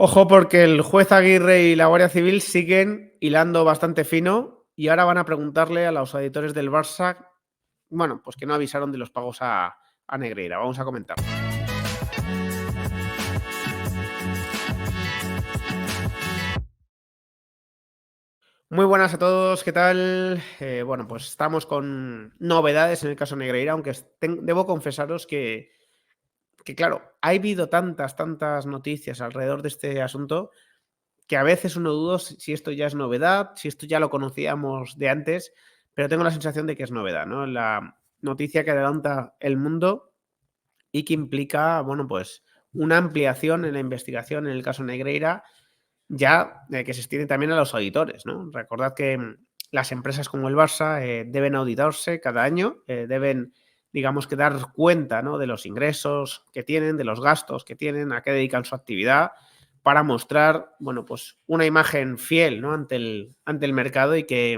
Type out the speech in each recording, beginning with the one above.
Ojo porque el juez Aguirre y la Guardia Civil siguen hilando bastante fino y ahora van a preguntarle a los auditores del Barça, bueno, pues que no avisaron de los pagos a Negreira. Vamos a comentarlo. Muy buenas a todos, ¿qué tal? Bueno, pues estamos con novedades en el caso Negreira, aunque debo confesaros que, claro, ha habido tantas noticias alrededor de este asunto que a veces uno duda si esto ya es novedad, si esto ya lo conocíamos de antes, pero tengo la sensación de que es novedad, ¿no? La noticia que adelanta El Mundo y que implica, bueno, pues una ampliación en la investigación en el caso Negreira, ya que se extiende también a los auditores, ¿no? Recordad que las empresas como el Barça deben auditarse cada año, deben, digamos que dar cuenta, ¿no?, de los ingresos que tienen, de los gastos que tienen, a qué dedican su actividad, para mostrar, bueno, pues una imagen fiel, ¿no?, ante el mercado y que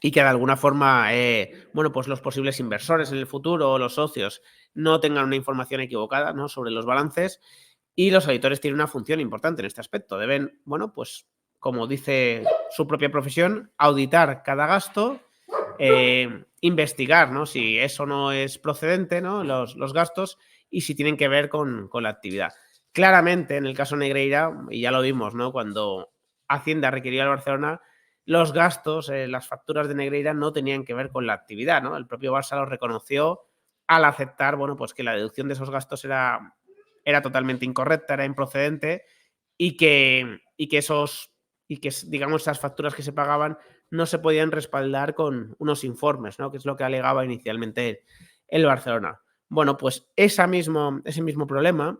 de alguna forma, bueno, pues los posibles inversores en el futuro o los socios no tengan una información equivocada, ¿no?, sobre los balances. Y los auditores tienen una función importante en este aspecto. Deben, bueno, pues como dice su propia profesión, auditar cada gasto, investigar, ¿no?, si eso no es procedente, ¿no?, los gastos, y si tienen que ver con la actividad. Claramente, en el caso Negreira, y ya lo vimos, ¿no?, cuando Hacienda requirió al Barcelona, los gastos, las facturas de Negreira no tenían que ver con la actividad, ¿no? El propio Barça lo reconoció al aceptar, bueno, pues que la deducción de esos gastos era totalmente incorrecta, era improcedente y que digamos, esas facturas que se pagaban no se podían respaldar con unos informes, ¿no?, que es lo que alegaba inicialmente el Barcelona. Bueno, pues ese mismo problema,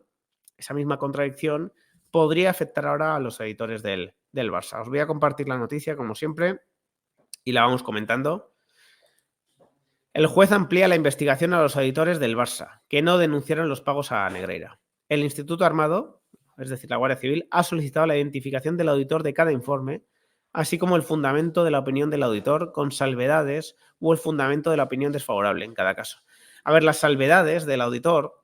esa misma contradicción, podría afectar ahora a los editores del Barça. Os voy a compartir la noticia, como siempre, y la vamos comentando. El juez amplía la investigación a los auditores del Barça, que no denunciaron los pagos a Negreira. El Instituto Armado, es decir, la Guardia Civil, ha solicitado la identificación del auditor de cada informe, así como el fundamento de la opinión del auditor con salvedades o el fundamento de la opinión desfavorable en cada caso. A ver, las salvedades del auditor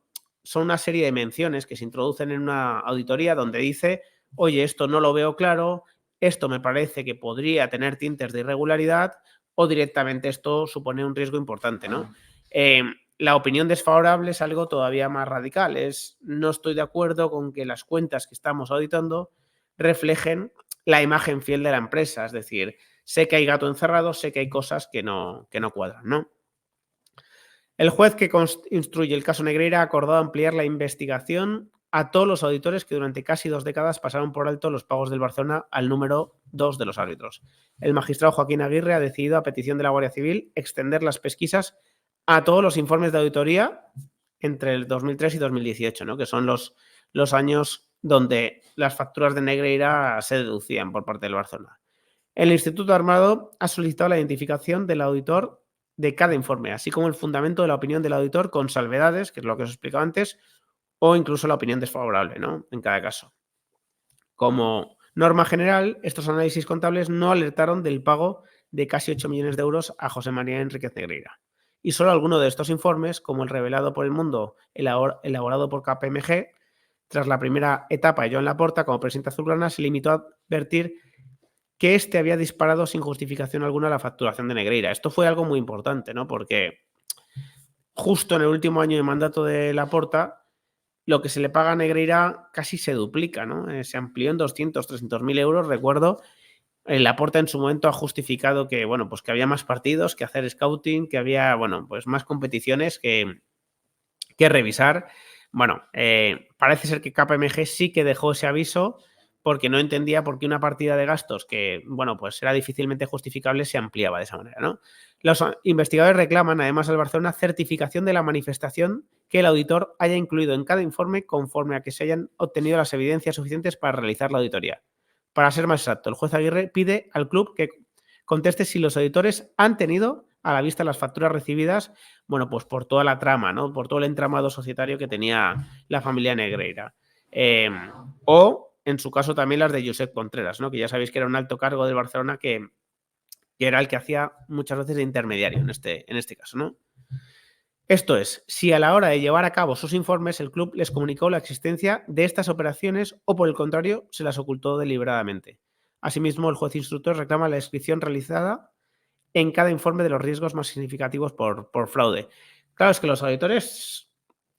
son una serie de menciones que se introducen en una auditoría donde dice, oye, esto no lo veo claro, esto me parece que podría tener tintes de irregularidad, o directamente esto supone un riesgo importante, ¿no? La opinión desfavorable es algo todavía más radical. No estoy de acuerdo con que las cuentas que estamos auditando reflejen la imagen fiel de la empresa. Es decir, sé que hay gato encerrado, sé que hay cosas que no cuadran, ¿no? El juez que instruye el caso Negreira ha acordado ampliar la investigación a todos los auditores que durante casi 2 décadas pasaron por alto los pagos del Barcelona al número 2 de los árbitros. El magistrado Joaquín Aguirre ha decidido, a petición de la Guardia Civil, extender las pesquisas a todos los informes de auditoría entre el 2003 y 2018, ¿no?, que son los años donde las facturas de Negreira se deducían por parte del Barcelona. El Instituto Armado ha solicitado la identificación del auditor de cada informe, así como el fundamento de la opinión del auditor con salvedades, que es lo que os he explicado antes, o incluso la opinión desfavorable, ¿no?, en cada caso. Como norma general, estos análisis contables no alertaron del pago de casi 8 millones de euros a José María Enríquez Negreira. Y solo alguno de estos informes, como el revelado por El Mundo, elaborado por KPMG, tras la primera etapa de Joan Laporta como presidente azulgrana, se limitó a advertir que este había disparado sin justificación alguna la facturación de Negreira. Esto fue algo muy importante, ¿no?, porque justo en el último año de mandato de Laporta, lo que se le paga a Negreira casi se duplica, ¿no? Se amplió en 300.000 euros, recuerdo. Laporta en su momento ha justificado que, bueno, pues que había más partidos que hacer scouting, que había, bueno, pues más competiciones que revisar. Bueno, parece ser que KPMG sí que dejó ese aviso porque no entendía por qué una partida de gastos que, bueno, pues era difícilmente justificable se ampliaba de esa manera, ¿no? Los investigadores reclaman, además, al Barcelona certificación de la manifestación que el auditor haya incluido en cada informe conforme a que se hayan obtenido las evidencias suficientes para realizar la auditoría. Para ser más exacto, el juez Aguirre pide al club que conteste si los auditores han tenido a la vista las facturas recibidas, bueno, pues por toda la trama, ¿no?, por todo el entramado societario que tenía la familia Negreira. O, en su caso, también las de Josep Contreras, ¿no?, que ya sabéis que era un alto cargo del Barcelona que era el que hacía muchas veces de intermediario en este caso, ¿no? Esto es, si a la hora de llevar a cabo sus informes el club les comunicó la existencia de estas operaciones o por el contrario se las ocultó deliberadamente. Asimismo, el juez instructor reclama la descripción realizada en cada informe de los riesgos más significativos por fraude. Claro, es que los auditores,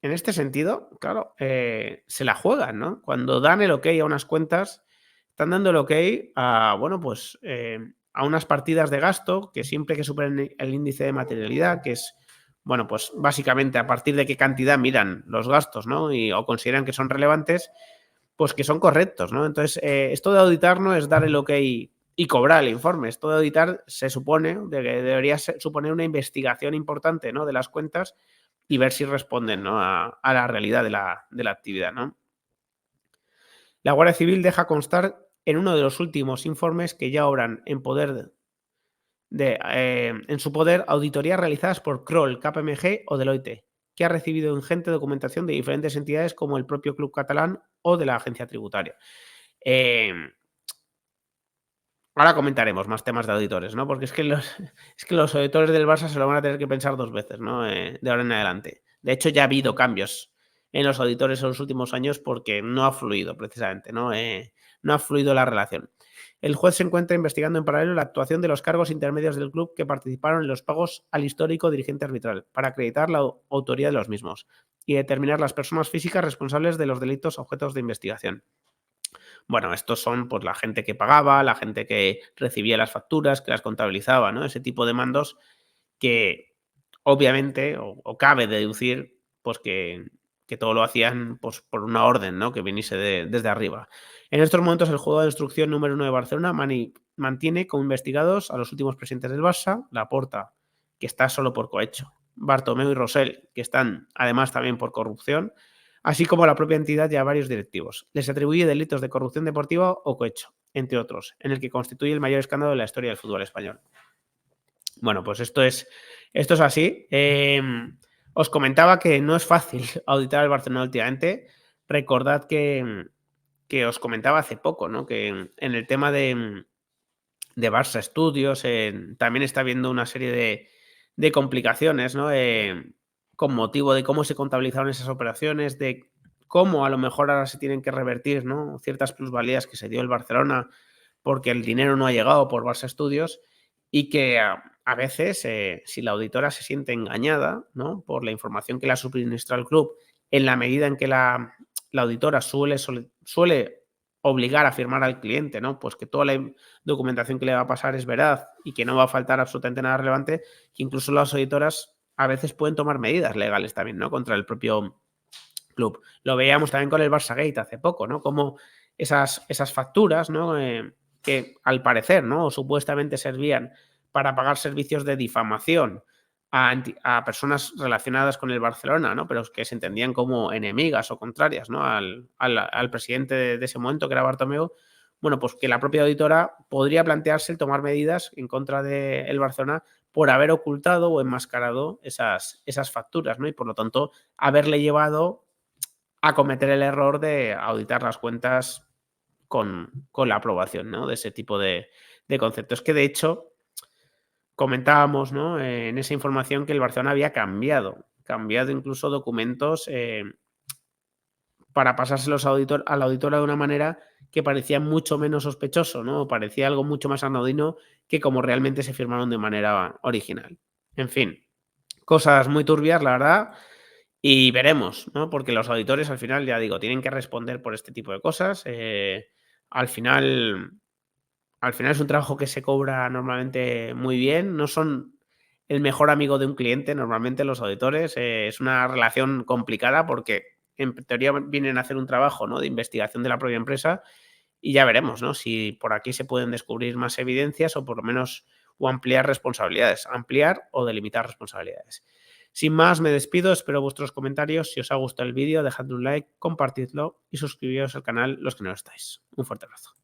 en este sentido, claro, se la juegan, ¿no? Cuando dan el ok a unas cuentas, están dando el ok a, bueno, pues a unas partidas de gasto que siempre que superen el índice de materialidad, que es, bueno, pues básicamente a partir de qué cantidad miran los gastos, ¿no? O consideran que son relevantes, pues que son correctos, ¿no? Entonces, esto de auditar no es dar el ok y cobrar el informe. Esto de auditar se supone de que debería suponer una investigación importante, ¿no? De las cuentas y ver si responden, ¿no? a la realidad de la actividad, ¿no? La Guardia Civil deja constar en uno de los últimos informes que ya obran en su poder auditorías realizadas por Kroll, KPMG o Deloitte, que ha recibido ingente documentación de diferentes entidades como el propio Club Catalán o de la agencia tributaria. Eh, Ahora comentaremos más temas de auditores, ¿no? Porque es que los auditores del Barça se lo van a tener que pensar 2 veces, ¿no? De ahora en adelante. De hecho, ya ha habido cambios en los auditores en los últimos años porque no ha fluido precisamente, ¿no? No ha fluido la relación. El juez se encuentra investigando en paralelo la actuación de los cargos intermedios del club que participaron en los pagos al histórico dirigente arbitral para acreditar la autoría de los mismos y determinar las personas físicas responsables de los delitos objetos de investigación. Bueno, estos son pues la gente que pagaba, la gente que recibía las facturas, que las contabilizaba, ¿no? Ese tipo de mandos que obviamente o cabe deducir pues que todo lo hacían pues, por una orden, ¿no? Que viniese desde arriba. En estos momentos el juzgado de instrucción número 1 de Barcelona mantiene como investigados a los últimos presidentes del Barça, Laporta, que está solo por cohecho, Bartomeu y Rosell, que están además también por corrupción, así como a la propia entidad y a varios directivos. Les atribuye delitos de corrupción deportiva o cohecho, entre otros, en el que constituye el mayor escándalo de la historia del fútbol español. Bueno, pues esto es así. Os comentaba que no es fácil auditar al Barcelona últimamente. Recordad que os comentaba hace poco, ¿no? Que en el tema de Barça Studios también está habiendo una serie de complicaciones, ¿no? Con motivo de cómo se contabilizaron esas operaciones, de cómo a lo mejor ahora se tienen que revertir, ¿no? Ciertas plusvalías que se dio el Barcelona porque el dinero no ha llegado por Barça Studios y que a veces, si la auditora se siente engañada, ¿no? Por la información que le ha suministrado el club, en la medida en que la auditora suele obligar a firmar al cliente, ¿no? Pues que toda la documentación que le va a pasar es veraz y que no va a faltar absolutamente nada relevante, que incluso las auditoras a veces pueden tomar medidas legales también, ¿no? Contra el propio club. Lo veíamos también con el Barça Gate hace poco, ¿no? Como esas facturas, ¿no? Que al parecer, ¿no? O supuestamente servían para pagar servicios de difamación a personas relacionadas con el Barcelona, ¿no? Pero que se entendían como enemigas o contrarias, ¿no? Al presidente de ese momento, que era Bartomeu. Bueno, pues que la propia auditora podría plantearse el tomar medidas en contra del Barcelona por haber ocultado o enmascarado esas facturas, ¿no? Y por lo tanto, haberle llevado a cometer el error de auditar las cuentas con la aprobación, ¿no? De ese tipo de conceptos. Que de hecho comentábamos, ¿no? En esa información que el Barcelona había cambiado incluso documentos para pasárselos a la auditora de una manera que parecía mucho menos sospechoso, ¿no? Parecía algo mucho más anodino que como realmente se firmaron de manera original. En fin, cosas muy turbias, la verdad. Y veremos, ¿no? Porque los auditores al final, ya digo, tienen que responder por este tipo de cosas. Al final, es un trabajo que se cobra normalmente muy bien. No son el mejor amigo de un cliente, normalmente los auditores. Es una relación complicada porque en teoría vienen a hacer un trabajo, ¿no? De investigación de la propia empresa y ya veremos, ¿no? Si por aquí se pueden descubrir más evidencias o por lo menos o ampliar responsabilidades, ampliar o delimitar responsabilidades. Sin más, me despido, espero vuestros comentarios. Si os ha gustado el vídeo, dejadme un like, compartidlo y suscribiros al canal los que no lo estáis. Un fuerte abrazo.